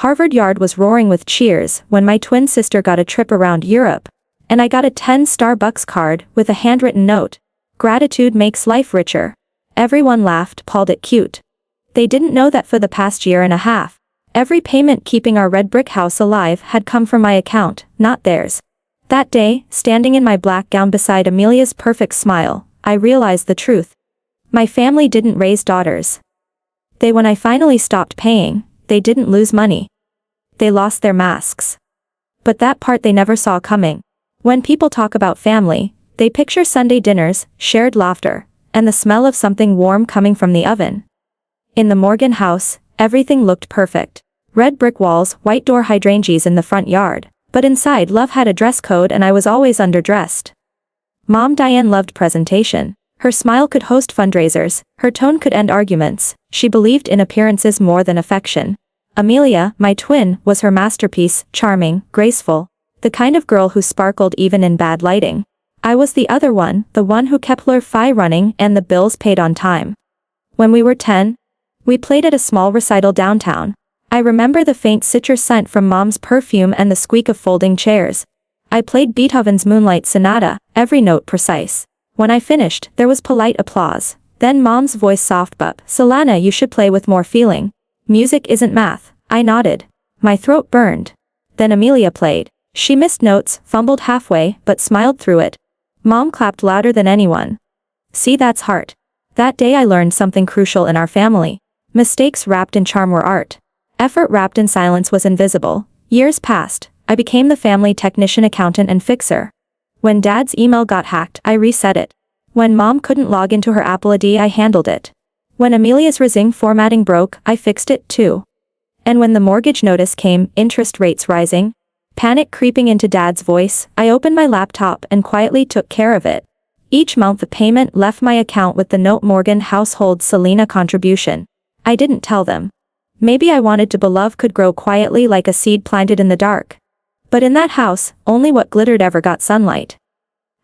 Harvard Yard was roaring with cheers when my twin sister got a trip around Europe, and I got a 10 Starbucks card with a handwritten note. Gratitude makes life richer. Everyone laughed, called it cute. They didn't know that for the past year and a half, every payment keeping our red brick house alive had come from my account, not theirs. That day, standing in my black gown beside Amelia's perfect smile, I realized the truth. My family didn't raise daughters. When I finally stopped paying, they didn't lose money. They lost their masks. But that part they never saw coming. When people talk about family, they picture Sunday dinners, shared laughter, and the smell of something warm coming from the oven. In the Morgan house, everything looked perfect. Red brick walls, white door hydrangeas in the front yard, but inside love had a dress code and I was always underdressed. Mom Diane loved presentation. Her smile could host fundraisers, her tone could end arguments, she believed in appearances more than affection. Amelia, my twin, was her masterpiece, charming, graceful, the kind of girl who sparkled even in bad lighting. I was the other one, the one who kept Fi running and the bills paid on time. When we were 10, we played at a small recital downtown. I remember the faint citrus scent from Mom's perfume and the squeak of folding chairs. I played Beethoven's Moonlight Sonata, every note precise. When I finished, there was polite applause. Then Mom's voice soft but, "Selena, you should play with more feeling. Music isn't math." I nodded. My throat burned. Then Amelia played. She missed notes, fumbled halfway, but smiled through it. Mom clapped louder than anyone. See, that's heart. That day I learned something crucial in our family. Mistakes wrapped in charm were art. Effort wrapped in silence was invisible. Years passed. I became the family technician, accountant, and fixer. When Dad's email got hacked, I reset it. When Mom couldn't log into her Apple ID, I handled it. When Amelia's Rising formatting broke, I fixed it too. And when the mortgage notice came, interest rates rising, panic creeping into Dad's voice, I opened my laptop and quietly took care of it. Each month the payment left my account with the note Morgan household Selena contribution. I didn't tell them. Maybe I wanted to love could grow quietly like a seed planted in the dark. But in that house, only what glittered ever got sunlight.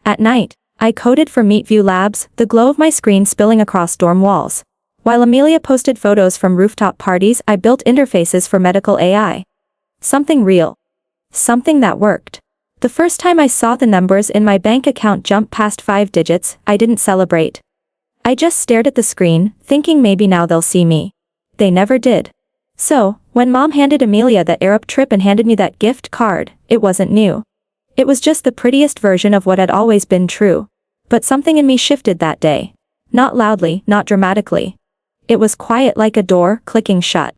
At night, I coded for Meetview Labs, the glow of my screen spilling across dorm walls. While Amelia posted photos from rooftop parties, I built interfaces for medical AI. Something real. Something that worked. The first time I saw the numbers in my bank account jump past 5 digits, I didn't celebrate. I just stared at the screen, thinking maybe now they'll see me. They never did. So, when Mom handed Amelia that Arab trip and handed me that gift card, it wasn't new. It was just the prettiest version of what had always been true. But something in me shifted that day. Not loudly, not dramatically. It was quiet, like a door clicking shut.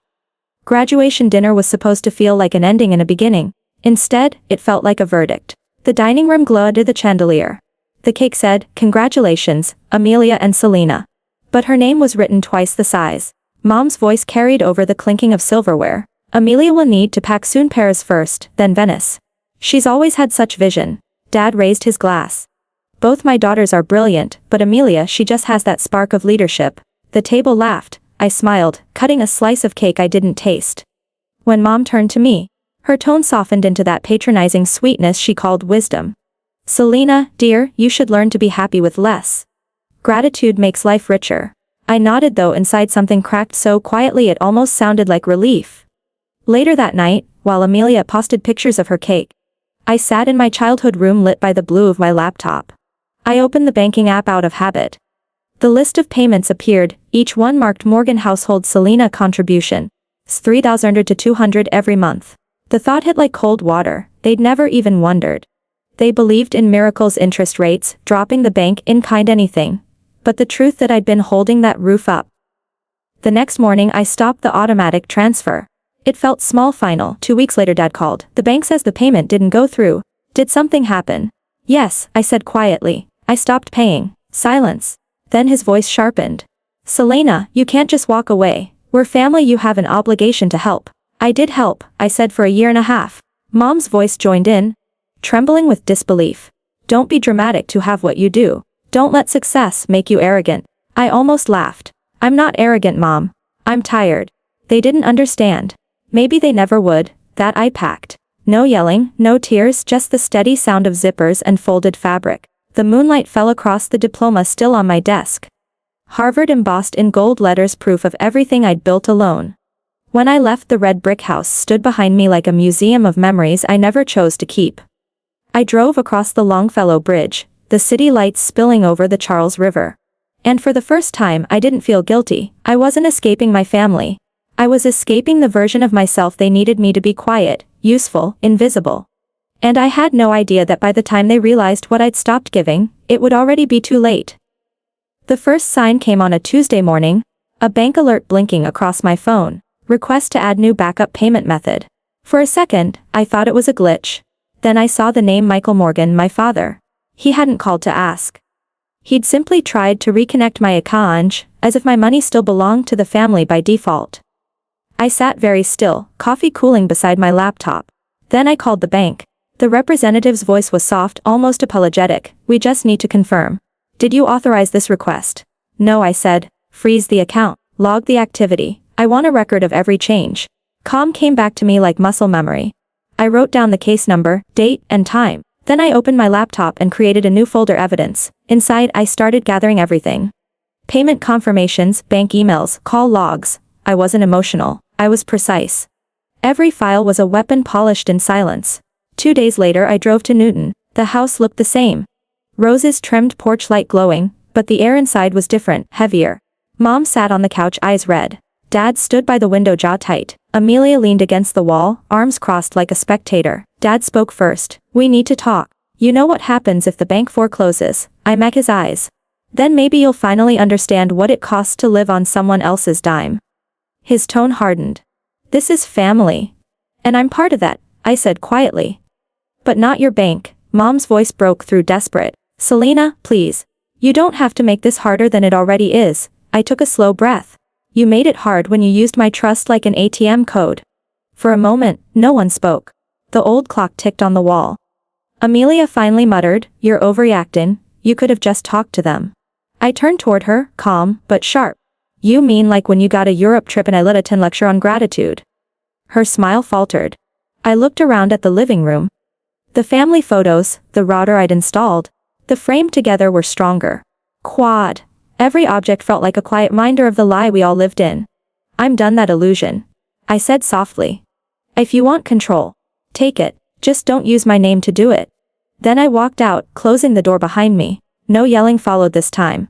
Graduation dinner was supposed to feel like an ending and a beginning. Instead, it felt like a verdict. The dining room glowed under the chandelier. The cake said, "Congratulations, Amelia and Selena." But her name was written twice the size. Mom's voice carried over the clinking of silverware. "Amelia will need to pack soon, Paris first, then Venice. She's always had such vision." Dad raised his glass. "Both my daughters are brilliant, but Amelia, she just has that spark of leadership." The table laughed. I smiled, cutting a slice of cake I didn't taste. When Mom turned to me, her tone softened into that patronizing sweetness she called wisdom. "Selena, dear, you should learn to be happy with less. Gratitude makes life richer." I nodded, though inside something cracked so quietly it almost sounded like relief. Later that night, while Amelia posted pictures of her cake, I sat in my childhood room lit by the blue of my laptop. I opened the banking app out of habit. The list of payments appeared, each one marked Morgan household Selena contribution. $3,000 to $200 every month. The thought hit like cold water. They'd never even wondered. They believed in miracles, interest rates, dropping the bank in kind, anything. But the truth that I'd been holding that roof up. The next morning I stopped the automatic transfer. It felt small. Final. 2 weeks later Dad called. "The bank says the payment didn't go through. Did something happen?" "Yes," I said quietly. "I stopped paying." Silence. Then his voice sharpened. "Selena, you can't just walk away. We're family, you have an obligation to help." "I did help," I said, "for a year and a half." Mom's voice joined in, trembling with disbelief. "Don't be dramatic to have what you do. Don't let success make you arrogant." I almost laughed. "I'm not arrogant, Mom. I'm tired." They didn't understand. Maybe they never would. That I packed. No yelling, no tears, just the steady sound of zippers and folded fabric. The moonlight fell across the diploma still on my desk. Harvard embossed in gold letters, proof of everything I'd built alone. When I left, the red brick house stood behind me like a museum of memories I never chose to keep. I drove across the Longfellow Bridge, the city lights spilling over the Charles River. And for the first time I didn't feel guilty. I wasn't escaping my family. I was escaping the version of myself they needed me to be: quiet, useful, invisible. And I had no idea that by the time they realized what I'd stopped giving, it would already be too late. The first sign came on a Tuesday morning, a bank alert blinking across my phone. Request to add new backup payment method. For a second, I thought it was a glitch. Then I saw the name Michael Morgan, my father. He hadn't called to ask. He'd simply tried to reconnect my account, as if my money still belonged to the family by default. I sat very still, coffee cooling beside my laptop. Then I called the bank. The representative's voice was soft, almost apologetic. We just need to confirm. Did you authorize this request? No, I said. Freeze the account. Log the activity. I want a record of every change. Calm came back to me like muscle memory. I wrote down the case number, date, and time. Then I opened my laptop and created a new folder: evidence. Inside, I started gathering everything. Payment confirmations, bank emails, call logs. I wasn't emotional. I was precise. Every file was a weapon polished in silence. 2 days later I drove to Newton. The house looked the same. Roses trimmed porch light glowing, but the air inside was different, heavier. Mom sat on the couch, eyes red. Dad stood by the window, jaw tight. Amelia leaned against the wall, arms crossed like a spectator. Dad spoke first. We need to talk. You know what happens if the bank forecloses? I met his eyes. Then maybe you'll finally understand what it costs to live on someone else's dime. His tone hardened. This is family. And I'm part of that, I said quietly. But not your bank. Mom's voice broke through, desperate. Selena, please. You don't have to make this harder than it already is. I took a slow breath. You made it hard when you used my trust like an ATM code. For a moment, no one spoke. The old clock ticked on the wall. Amelia finally muttered, "You're overreacting. You could have just talked to them." I turned toward her, calm, but sharp. You mean like when you got a Europe trip and I led a 10 lecture on gratitude? Her smile faltered. I looked around at the living room. The family photos, the router I'd installed, the frame together were stronger. Quad. Every object felt like a quiet reminder of the lie we all lived in. I'm done that illusion. I said softly. If you want control, take it, just don't use my name to do it. Then I walked out, closing the door behind me. No yelling followed this time.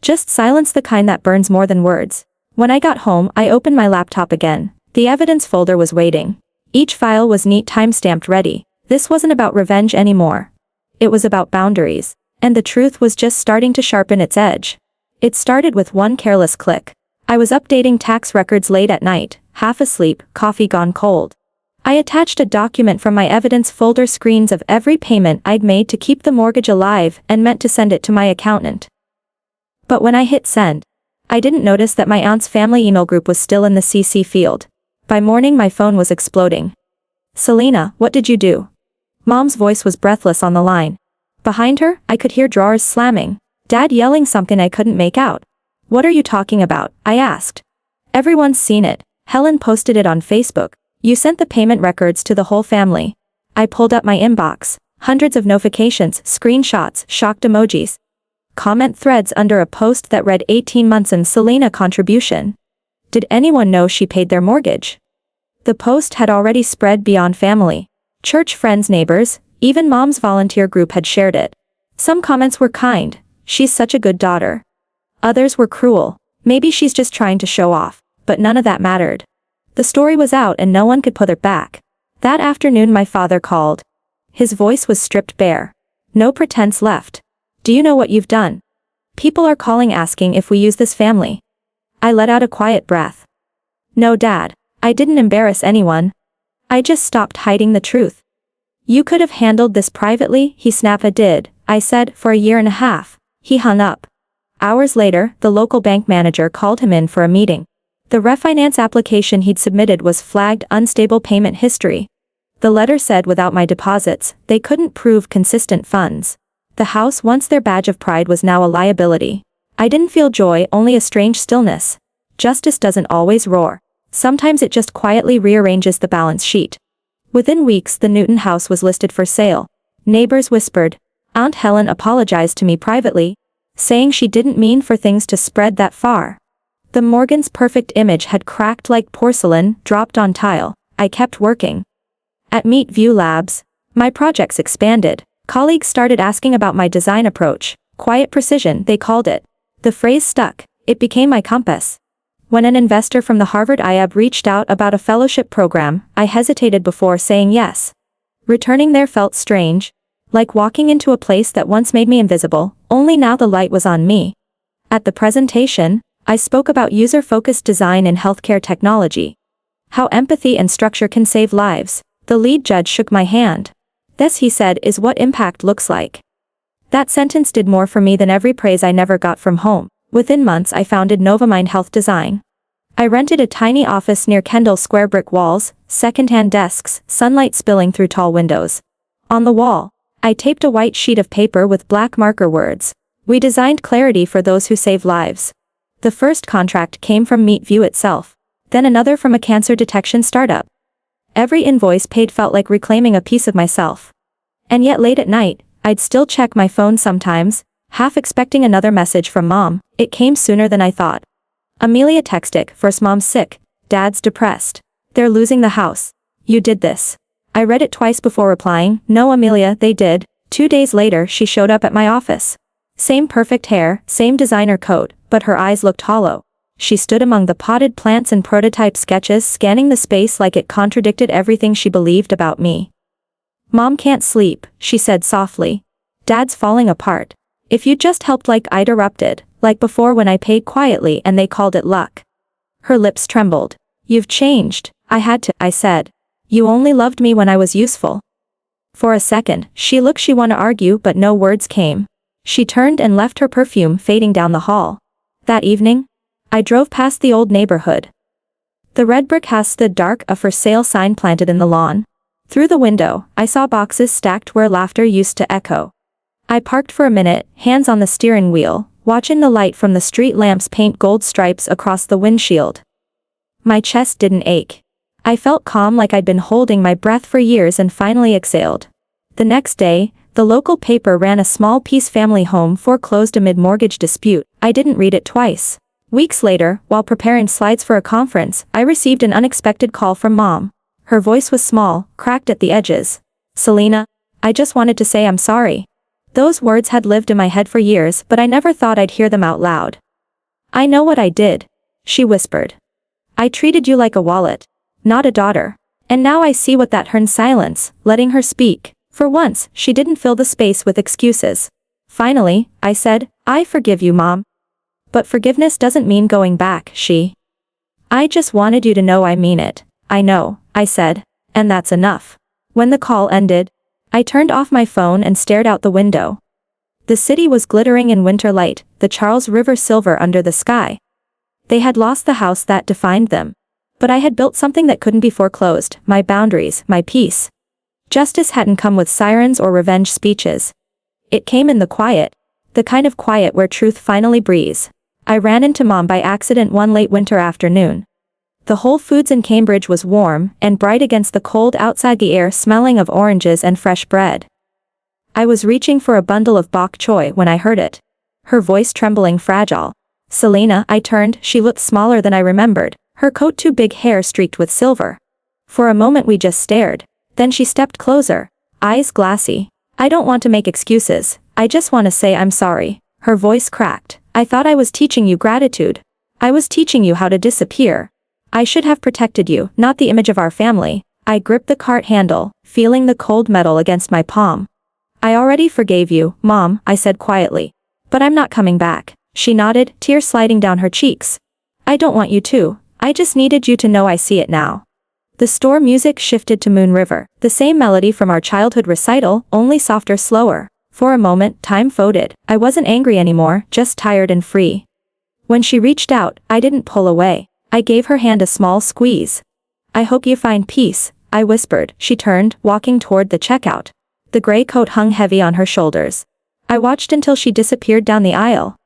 Just silence, the kind that burns more than words. When I got home, I opened my laptop again. The evidence folder was waiting. Each file was neat, time-stamped, ready. This wasn't about revenge anymore. It was about boundaries. And the truth was just starting to sharpen its edge. It started with one careless click. I was updating tax records late at night, half asleep, coffee gone cold. I attached a document from my evidence folder, screens of every payment I'd made to keep the mortgage alive, and meant to send it to my accountant. But when I hit send, I didn't notice that my aunt's family email group was still in the CC field. By morning my phone was exploding. Selena, what did you do? Mom's voice was breathless on the line. Behind her, I could hear drawers slamming. Dad yelling something I couldn't make out. What are you talking about? I asked. Everyone's seen it. Helen posted it on Facebook. You sent the payment records to the whole family. I pulled up my inbox. Hundreds of notifications, screenshots, shocked emojis. Comment threads under a post that read 18 months and Selena contribution. Did anyone know she paid their mortgage? The post had already spread beyond family. Church friends, neighbors, even Mom's volunteer group had shared it. Some comments were kind. She's such a good daughter. Others were cruel. Maybe she's just trying to show off. But none of that mattered. The story was out and no one could put it back. That afternoon my father called. His voice was stripped bare. No pretense left. Do you know what you've done? People are calling asking if we use this family. I let out a quiet breath. No, Dad. I didn't embarrass anyone. I just stopped hiding the truth. You could have handled this privately, he snapped. I did, I said, for a year and a half. He hung up. Hours later, the local bank manager called him in for a meeting. The refinance application he'd submitted was flagged unstable payment history. The letter said without my deposits, they couldn't prove consistent funds. The house, once their badge of pride, was now a liability. I didn't feel joy, only a strange stillness. Justice doesn't always roar. Sometimes it just quietly rearranges the balance sheet. Within weeks the Newton house was listed for sale. Neighbors whispered. Aunt Helen apologized to me privately, saying she didn't mean for things to spread that far. The Morgan's perfect image had cracked like porcelain, dropped on tile. I kept working. At Meet View Labs, my projects expanded. Colleagues started asking about my design approach. Quiet precision, they called it. The phrase stuck. It became my compass. When an investor from the Harvard IAB reached out about a fellowship program, I hesitated before saying yes. Returning there felt strange. Like walking into a place that once made me invisible, only now the light was on me. At the presentation, I spoke about user-focused design in healthcare technology. How empathy and structure can save lives. The lead judge shook my hand. This, he said, is what impact looks like. That sentence did more for me than every praise I never got from home. Within months I founded Novamind Health Design. I rented a tiny office near Kendall Square, brick walls, second-hand desks, sunlight spilling through tall windows. On the wall, I taped a white sheet of paper with black marker words. We designed clarity for those who save lives. The first contract came from Meet View itself, then another from a cancer detection startup. Every invoice paid felt like reclaiming a piece of myself. And yet late at night, I'd still check my phone sometimes, half expecting another message from Mom. It came sooner than I thought. Amelia texted, "First Mom's sick, Dad's depressed. They're losing the house. You did this." I read it twice before replying, "No Amelia, they did." 2 days later she showed up at my office. Same perfect hair, same designer coat, but her eyes looked hollow. She stood among the potted plants and prototype sketches, scanning the space like it contradicted everything she believed about me. "Mom can't sleep," she said softly. "Dad's falling apart. If you just helped," like I'd erupted, like before when I paid quietly and they called it luck. Her lips trembled. "You've changed." I said. "You only loved me when I was useful." For a second, she wanted to argue but no words came. She turned and left, her perfume fading down the hall. That evening, I drove past the old neighborhood. The red brick house stood dark, a for sale sign planted in the lawn. Through the window, I saw boxes stacked where laughter used to echo. I parked for a minute, hands on the steering wheel, watching the light from the street lamps paint gold stripes across the windshield. My chest didn't ache. I felt calm, like I'd been holding my breath for years, and finally exhaled. The next day, the local paper ran a small piece: family home foreclosed amid mortgage dispute. I didn't read it twice. Weeks later, while preparing slides for a conference, I received an unexpected call from Mom. Her voice was small, cracked at the edges. "Selena, I just wanted to say I'm sorry." Those words had lived in my head for years, but I never thought I'd hear them out loud. "I know what I did," she whispered. "I treated you like a wallet, not a daughter. And now I see what that hurt." In silence, letting her speak. For once, she didn't fill the space with excuses. Finally, I said, "I forgive you, Mom. But forgiveness doesn't mean going back." "I just wanted you to know I mean it." "I know," I said. "And that's enough." When the call ended, I turned off my phone and stared out the window. The city was glittering in winter light, the Charles River silver under the sky. They had lost the house that defined them. But I had built something that couldn't be foreclosed: my boundaries, my peace. Justice hadn't come with sirens or revenge speeches. It came in the quiet. The kind of quiet where truth finally breathes. I ran into Mom by accident one late winter afternoon. The Whole Foods in Cambridge was warm and bright against the cold outside, the air smelling of oranges and fresh bread. I was reaching for a bundle of bok choy when I heard it. Her voice trembling, fragile. "Selena." I turned. She looked smaller than I remembered, her coat too big, hair streaked with silver. For a moment we just stared. Then she stepped closer, eyes glassy. "I don't want to make excuses. I just want to say I'm sorry." Her voice cracked. "I thought I was teaching you gratitude. I was teaching you how to disappear. I should have protected you, not the image of our family." I gripped the cart handle, feeling the cold metal against my palm. "I already forgave you, Mom," I said quietly. "But I'm not coming back." She nodded, tears sliding down her cheeks. "I don't want you to. I just needed you to know I see it now." The store music shifted to Moon River, the same melody from our childhood recital, only softer, slower. For a moment, time floated. I wasn't angry anymore, just tired and free. When she reached out, I didn't pull away. I gave her hand a small squeeze. "I hope you find peace," I whispered. She turned, walking toward the checkout. The gray coat hung heavy on her shoulders. I watched until she disappeared down the aisle.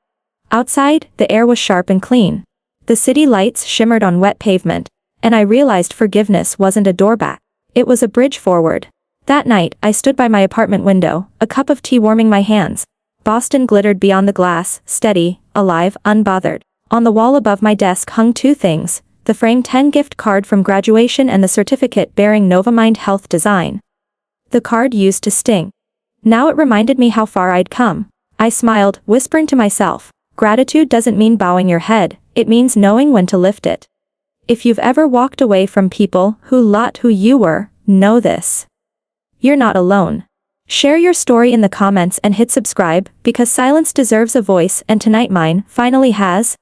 Outside, the air was sharp and clean. The city lights shimmered on wet pavement, and I realized forgiveness wasn't a doorback. It was a bridge forward. That night, I stood by my apartment window, a cup of tea warming my hands. Boston glittered beyond the glass, steady, alive, unbothered. On the wall above my desk hung two things, the framed 10 gift card from graduation and the certificate bearing Novamind Health design. The card used to sting. Now it reminded me how far I'd come. I smiled, whispering to myself, gratitude doesn't mean bowing your head, it means knowing when to lift it. If you've ever walked away from people who lot who you were, know this. You're not alone. Share your story in the comments and hit subscribe, because silence deserves a voice, and tonight mine finally has.